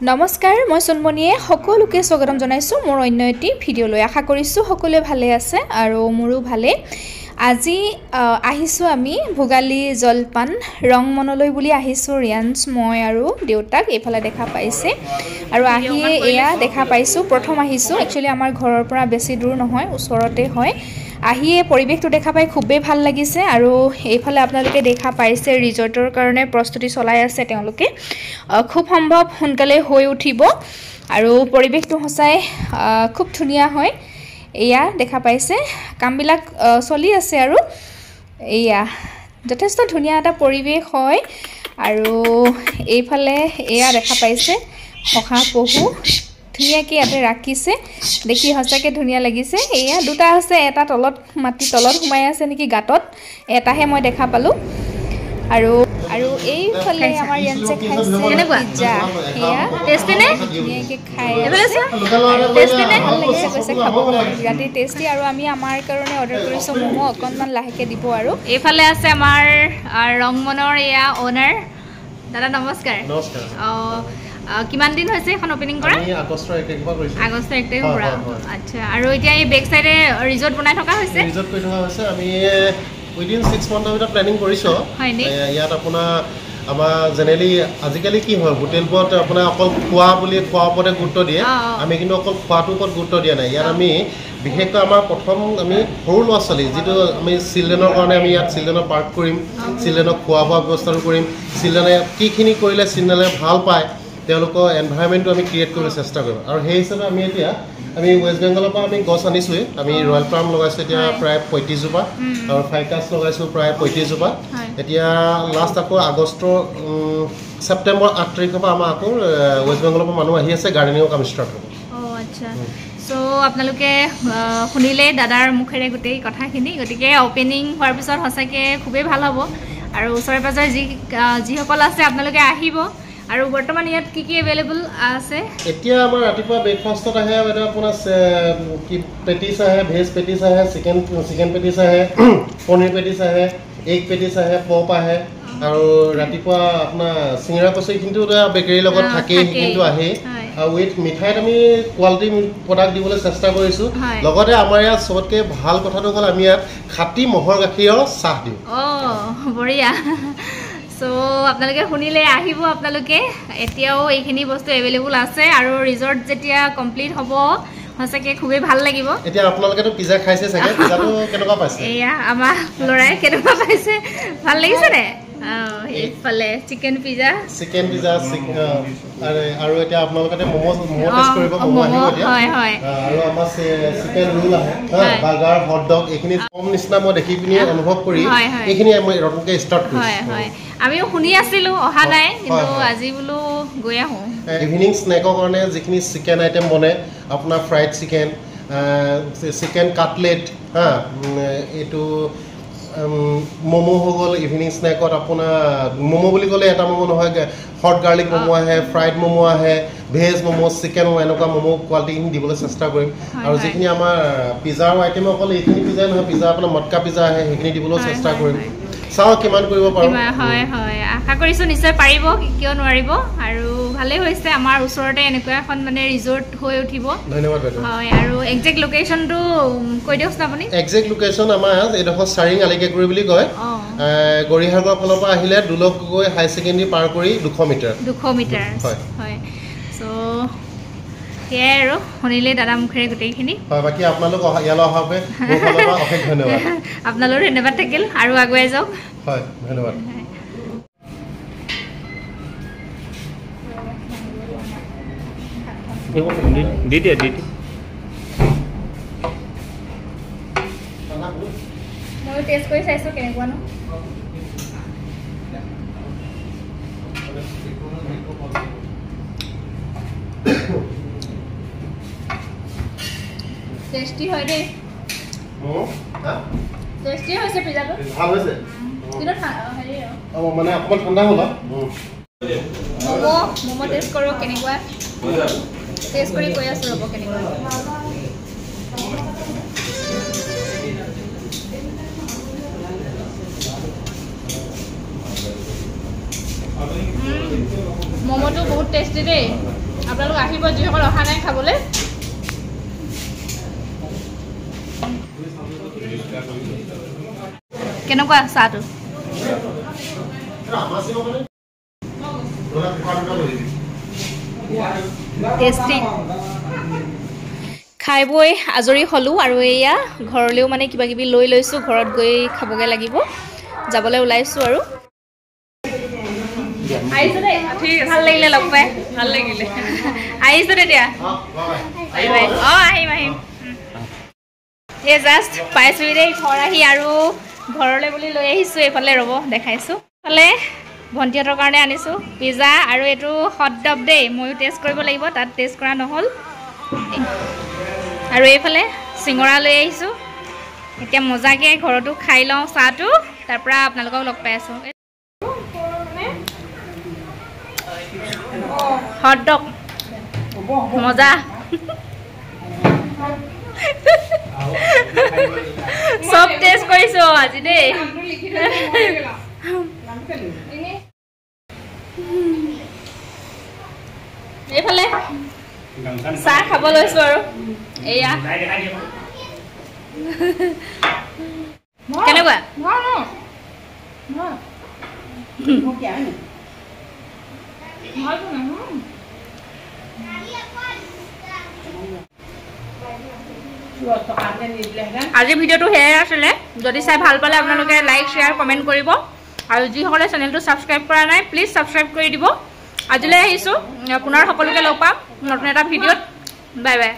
নমস্কাৰ মই সুনমনিয়ে সকলোকে স্বাগতম জনাইছো মোৰ অন্য এটি ভিডিও লৈ আশা কৰিছো সকলোৱে ভালে আছে আৰু মোৰো ভালে আজি আহিছো আমি ভোগালী জলপান ৰংমনলৈ বুলি আহিছো ৰিয়ান্স মই আৰু দেউতাক এফালে দেখা পাইছে আৰু আহিয়ে এয়া দেখা পাইছো প্ৰথম আহিছো একচুয়ালি আমাৰ ঘৰৰ পৰা বেছি দূৰ নহয় ওচৰতে হয় আহিয়ে পৰিবেশটো দেখা পাই খুবেই ভাল লাগিছে আৰু এইফালে আপোনালোকে দেখা পাইছে ৰিজৰ্টৰ কাৰণে প্ৰস্তুতি চলাই আছে তেওঁলোকে খুব সম্ভৱ সোনকালে হৈ উঠিব আৰু পৰিবেশটো হসাই খুব ধুনিয়া হয় এয়া দেখা পাইছে কামবিলাক চলি আছে আৰু এয়া যথেষ্ট ধুনিয়া এটা পৰিবেশ হয় আৰু এইফালে এয়া দেখা পাইছে হখা পহু ধুনিয়াকে ইয়াতে ৰাখিছে দেখি হসাকে ধুনিয়া লাগিছে এয়া দুটা আছে এটা তলত মাটি তলত ঘুমাই আছে নেকি গাতত এটাহে মই দেখা পালো আৰু এইফালে আমাৰ ইয়ানছে খাইছে পিজ্জা এয়া টেষ্টি নে ধুনিয়াকে খাই টেষ্টি নে ভাল লাগিছে কৈছে খাব বিৰাটি টেষ্টি আৰু আমি আমাৰ কাৰণে অৰ্ডাৰ কৰিছো মমো অকনমান লাহেকে দিব আৰু এইফালে আছে আমাৰ ৰংমনৰ এয়া ওনাৰ দাদা নমস্কাৰ নমস্কাৰ কিমান দিন হৈছে এখন ওপেনিং কৰা আমি আগষ্টৰ 1 তাৰিখৰ কৰিছো আগষ্টৰ 1 তাৰিখৰ পৰা আচ্ছা আৰু এতিয়া এই বেক সাইডে ৰিজৰ্ট বনাই থকা হৈছে ৰিজৰ্ট কৰি থকা হৈছে আমি উইদিন 6 মান্থৰ ভিতৰত প্লেনিং কৰিছো ইয়াত আপোনাৰ আমাৰ জেনেৰেলি আজিকালি কি হয় হোটেলবোৰত আপোনাৰ অকল খোৱা বুলি খোৱাৰ ওপৰতে গুৰুত্ব দিয়ে আমি কিন্তু অকল খোৱাটোৰ ওপৰত গুৰুত্ব দিয়া নাই ইয়াত আমি বিশেষকৈ আমাৰ প্ৰথম আমি সৰু ল'ৰা ছোৱালী যিটো আমি চিলড্ৰেনৰ কাৰণে আমি ইয়াত চিলড্ৰেনৰ পাৰ্ক কৰিম চিলড্ৰেনক খোৱা বোৱা ব্যৱস্থাটো কৰিম চিলড্ৰেনে কিখিনি কৰিলে চিলড্ৰেনে ভাল পায় তেওঁলোকৰ এনভাইৰনমেণ্টটো আমি ক্ৰিয়েট কৰিবলৈ চেষ্টা কৰিম আৰু সেই হিচাপে আমি এতিয়া আমি ৱেষ্ট বেংগলৰ পৰা আমি গছ আনিছোঁৱেই আমি ৰয়েল প্লাম লগাইছোঁ এতিয়া প্ৰায় 35 জোপা আৰু ফাইকাছ লগাইছোঁ প্ৰায় 35 জোপা এতিয়া লাষ্ট আকৌ আগষ্টৰ ছেপ্টেম্বৰ 8 তাৰিখৰ পৰা আমাৰ আকৌ ৱেষ্ট বেংগলৰ পৰা মানুহ আহি আছে গাৰ্ডেনিঙৰ কাম ষ্টাৰ্ট হ'ব আচ্ছা সো আপোনালোকে শুনিলে দাদাৰ মুখেৰে গোটেই কথাখিনি গতিকে ওপেনিং হোৱাৰ পিছত হসাকে খুবেই ভাল হ'ব আৰু ওচৰে পাজৰে যিসকল আছে আপোনালোকে আহিব আৰু বৰ্তমান ইয়াত কি এভেইলেবল আছে এতিয়া আমাৰ ৰাতিপুৱা ব্ৰেকফাষ্টত আহে এটা আপোনাৰ কি পেটিছ আহে ভেজ পেটিছ আহে চিকেন পেটিছ আহে পনীৰ পেটিছ আহে এগ পেটিছ আহে পপ আহে আৰু ৰাতিপুৱা আপোনাৰ চিংৰা কচৰি কিন্তু বেকাৰীৰ লগত থাকেই কিন্তু আহে আৰু উইথ মিঠাইত আমি কোৱালিটি প্ৰডাক্ট দিবলৈ চেষ্টা কৰিছোঁ লগতে আমাৰ ইয়াত চবতকৈ ভাল কথাটো হ'ল আমি ইয়াত খাটি মহৰ গাখীৰৰ চাহ দিওঁ বঢ়িয়া সো আপোনালোকে শুনিলে আহিব আপোনালোকে এতিয়াও এইখিনি বস্তু এভেইলেবল আছে আৰু ৰিজৰ্ট যেতিয়া কমপ্লিট হ'ব হসাকে খুবেই ভাল লাগিব এতিয়া আপোনালোকেতো পিজ্জা খাইছে চাগে পিজ্জাটো কেনেকুৱা পাইছে এয়া আমাৰ লৰাই কেনেকুৱা পাইছে ভাল লাগিছে নে এইফালে চিকেন পিজ্জা আৰু এতিয়া আপোনালোকে মমো টেষ্ট কৰিব মমো আহিব এতিয়া আৰু আমাৰ চিকেন ৰোল আহে বাৰ্গাৰ হট ডগ এইখিনি কম নিচিনা মই দেখি পিনি অনুভৱ কৰি এইখিনি মই নতুনকৈ ষ্টাৰ্ট কৰিছোঁ আমিও শুনি আছিলোঁ অহা নাই কিন্তু আজি বোলো গৈ আহোঁ ইভিনিং স্নেকৰ কাৰণে যিখিনি চিকেন আইটেম বনে আপোনাৰ ফ্ৰাইড চিকেন কাটলেট এইটো মমো হৈ গ'ল ইভিনিং স্নেকত আপোনাৰ মমো বুলি ক'লে এটা মমো নহয় হট গাৰ্লিক মমো আহে ফ্ৰাইড মমো আহে ভেজ মমো চিকেন মমো এনেকুৱা মমো কোৱালিটিখিনি দিবলৈ চেষ্টা কৰিম আৰু যিখিনি আমাৰ পিজ্জাৰ আইটেম অকল এইখিনি পিজ্জাই নহয় পিজ্জা আপোনাৰ মটকা পিজ্জা আহে সেইখিনি দিবলৈ চেষ্টা কৰিম চাও কিমান কৰিব পাৰোঁ হয় আশা কৰিছোঁ নিশ্চয় পাৰিব কিয় নোৱাৰিব আৰু ভালেই হৈছে আমাৰ ওচৰতে এনেকুৱা এখন মানে ৰিজৰ্ট হৈ উঠিব ধন্যবাদ বাইদেউ হয় আৰু একজেক্ট লোকেশ্যনটো কৈ দিয়কচোন আপুনি একজেক্ট লোকেশ্যন আমাৰ এইডোখৰ চাৰিং আলিকেগুৰি বুলি কয় গৰিহাগৰ ফালৰ পৰা আহিলে দুলক গৈ হাই ছেকেণ্ডেৰী পাৰ কৰি 200 মিটাৰ হয় সো সেয়াই আৰু শুনিলে দাদা মুখেৰে গোটেইখিনি হয় বাকী আপোনালোক ইয়ালৈ অহাৰ বাবে অশেষ ধন্যবাদ আপোনালোক ধন্যবাদ থাকিল আৰু আগুৱাই যাওক হয় ধন্যবাদ দি দিয়া মই টেষ্ট কৰি চাইছোঁ কেনেকুৱানো টেষ্টি হয় দেই টেষ্টি হৈছে পিজ্জাটো ভাল হৈছে কিন্তু হেৰি মানে অকণমান ঠাণ্ডা হ'ল মমো টেষ্ট কৰোঁ কেনেকুৱা টেষ্ট কৰি কৈ আছোঁ ৰ'ব কেনেকুৱা মোমোটো বহুত টেষ্টি দেই আপোনালোক আহিব যিসকল অহা নাই খাবলৈ কেনেকুৱা চাহটো টেষ্টি খাই বৈ আজৰি হ'লোঁ আৰু এয়া ঘৰলৈও মানে কিবা কিবি লৈ লৈছোঁ ঘৰত গৈ খাবগৈ লাগিব যাবলৈ ওলাইছোঁ আৰু আহিছোঁ দেই ভাল লাগিলে লগ পাই ভাল লাগিলে আহিছোঁ তেতিয়া অঁ আহিম আহিম এই জাষ্ট পাইছোঁ দেই ঘৰ আহি আৰু ঘৰলৈ বুলি লৈ আহিছোঁ এইফালে ৰ'ব দেখাইছোঁ এইফালে ভণ্টিহঁতৰ কাৰণে আনিছোঁ পিজ্জা আৰু এইটো হট ডগ দেই ময়ো টেষ্ট কৰিব লাগিব তাত টেষ্ট কৰা নহ'ল আৰু এইফালে চিঙৰা লৈ আহিছোঁ এতিয়া মজাকৈ ঘৰতো খাই লওঁ চাহটো তাৰপৰা আপোনালোকক লগ পাই আছোঁ হট ডগ মজা চব টেষ্ট কৰিছোঁ আজি দেই এইফালে চাহ খাব লৈছোঁ আৰু এয়া কেনেকুৱা আজিৰ ভিডিঅ'টো সেয়াই আছিলে যদি চাই ভাল পালে আপোনালোকে লাইক শ্বেয়াৰ কমেণ্ট কৰিব আৰু যিসকলে চেনেলটো ছাবস্ক্ৰাইব কৰা নাই প্লিজ ছাবস্ক্ৰাইব কৰি দিব আজিলৈ আহিছোঁ পুনৰ সকলোকে লগ পাম নতুন এটা ভিডিঅ'ত বাই বাই